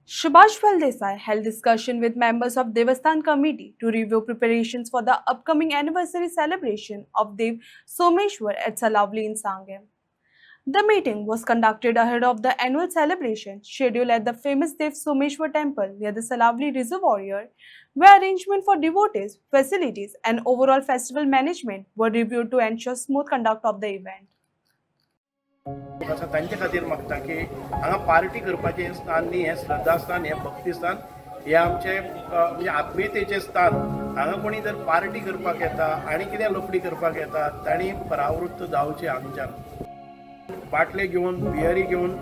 Subhash Desai held discussion with members of Devasthan committee to review preparations for the upcoming anniversary celebration of Dev Someshwar at Salavli in Sangam. The meeting was conducted ahead of the annual celebration scheduled at the famous Dev Someshwar temple near the Salavli Reservoir, where arrangements for devotees, facilities, and overall festival management were reviewed to ensure smooth conduct of the event. तांचे खातीर मागता की हांगा party करपाचें स्थान न्ही, हें श्रद्धास्थान, हें भक्तिस्थान, हें आमचें म्हणजे आत्मीयतेचें स्थान. हांगा कोणी जर पार्टी करपाक येता आनी कितें लफडी करपाक येता तांणी परावृत्त जावचें हांगच्यान. बाटले घेवन, बियरी घेवन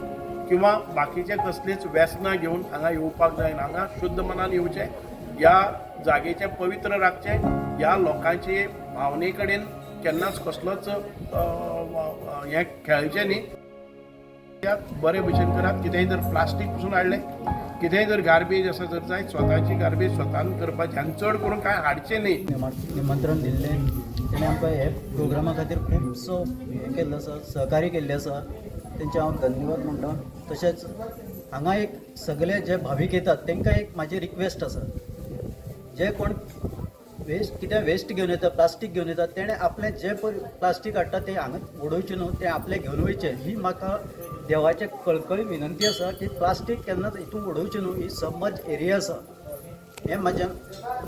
किंवा बाकीचे कसलीच व्यसनां घेवन हांगा येवपाक जायना. हांगा शुद्ध मनान येवचें, ह्या जागेचें पवित्र राखचें, ह्या लोकांचे भावने कडेन केन्नाच कसलोच हें खेळचें न्ही. बरे भशेन करात. कितेंय जर प्लास्टीक पसून हाडलें, कितेंय जर गार्बेज आसा जर जायत स्वताची गार्बेज स्वतान करपाची आनी चड करून कांय हाडचें न्ही. निमंत्रण दिल्लें तेणें आमकां हे प्रोग्रामा खातीर खुबसो हें केल्लो आसा, सहकार्य केल्लें आसा, तेंचे हांव धन्यवाद म्हणटा. तशेंच हांगा एक सगळे जे भावीक येतात तांकां एक म्हाजी रिक्वेस्ट आसा, जे कोण कितें वेस्ट घेवन येता, प्लास्टीक घेवन येता, तेणें आपलें जे पळय प्लास्टीक हाडटा तें हांगा उडोवचें न्हू, तें आपलें घेवन वयचें. ही म्हाका देवाचे कळकळी विनंती आसा की प्लास्टीक केन्नाच हितून उडोवचें न्हू. ही सबमर्ज एरिया आसा, हें म्हाजें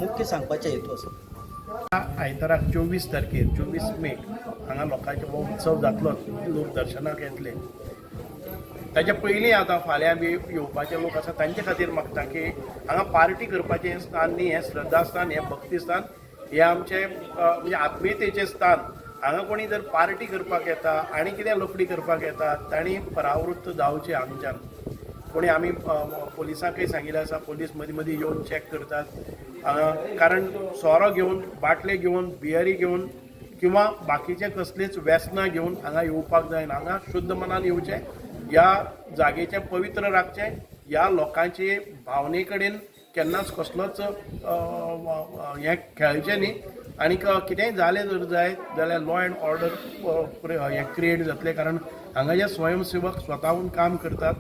मुख्य सांगपाचें हेतू आसा. आयताराक 24 तारखेर 24 मे हांगा लोकांचे हो उत्सव जातलो. लोक दर्शनाक येतले. ताचे पयलीं आतां फाल्यां बी येवपाचे लोक आसा तांचे खातीर मागता की हांगा पार्टी करपाचें स्थान न्ही, हें श्रद्धास्थान, हें भक्तिस्थान, हें आमचें म्हणजे आत्मीयतेचें स्थान. हांगा कोणी जर पार्टी करपाक येता आनी कितें लफडी करपाक येता तांणी परावृत्त जावचें हांगच्यान. कोणी आमी पोलिसांकय सांगिल्लें आसा, पोलीस मदीं मदीं येवन चॅक करतात. कारण सोरो घेवन, बाटले घेवन, बियरी घेवन किंवा बाकीचे कसलीच व्यसनां घेवन हांगा येवपाक जायना. हांगा शुद्ध मनान येवचें, ह्या जागेचें पवित्र राखचें, ह्या लोकांचे भावने कडेन केन्नाच कसलोच हें खेळचें न्ही. आनीक कितेंय जालें जर जायत जाल्यार लॉ एंड ऑर्डर हें क्रिएट जातलें. कारण हांगा जे स्वयंसेवक स्वताहून काम करतात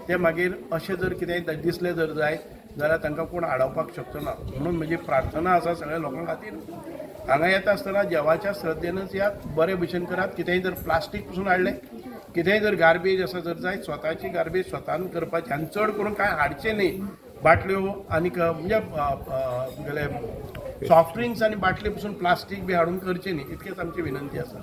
ते मागीर अशें जर कितेंय दिसलें जर जायत जाल्यार तांकां कोण आडोवपाक शकचो ना. म्हणून म्हजी प्रार्थना आसा सगळ्या लोकां खातीर, हांगा येता आसतना देवाच्या श्रद्धेनच यात, बरे भशेन करात. कितेंय जर प्लास्टीक पसून हाडलें, कितेंय जर गार्बेज आसा जर जायत स्वताची गार्बेज स्वतान करपाची आनी चड करून कांय हाडचें न्ही. बाटल्यो आनीक म्हणजे तुगेले सॉफ्ट ड्रिंक्स आनी बाटले पसून प्लास्टीक बी हाडून करचें न्ही, इतकेंच आमची विनंती आसा.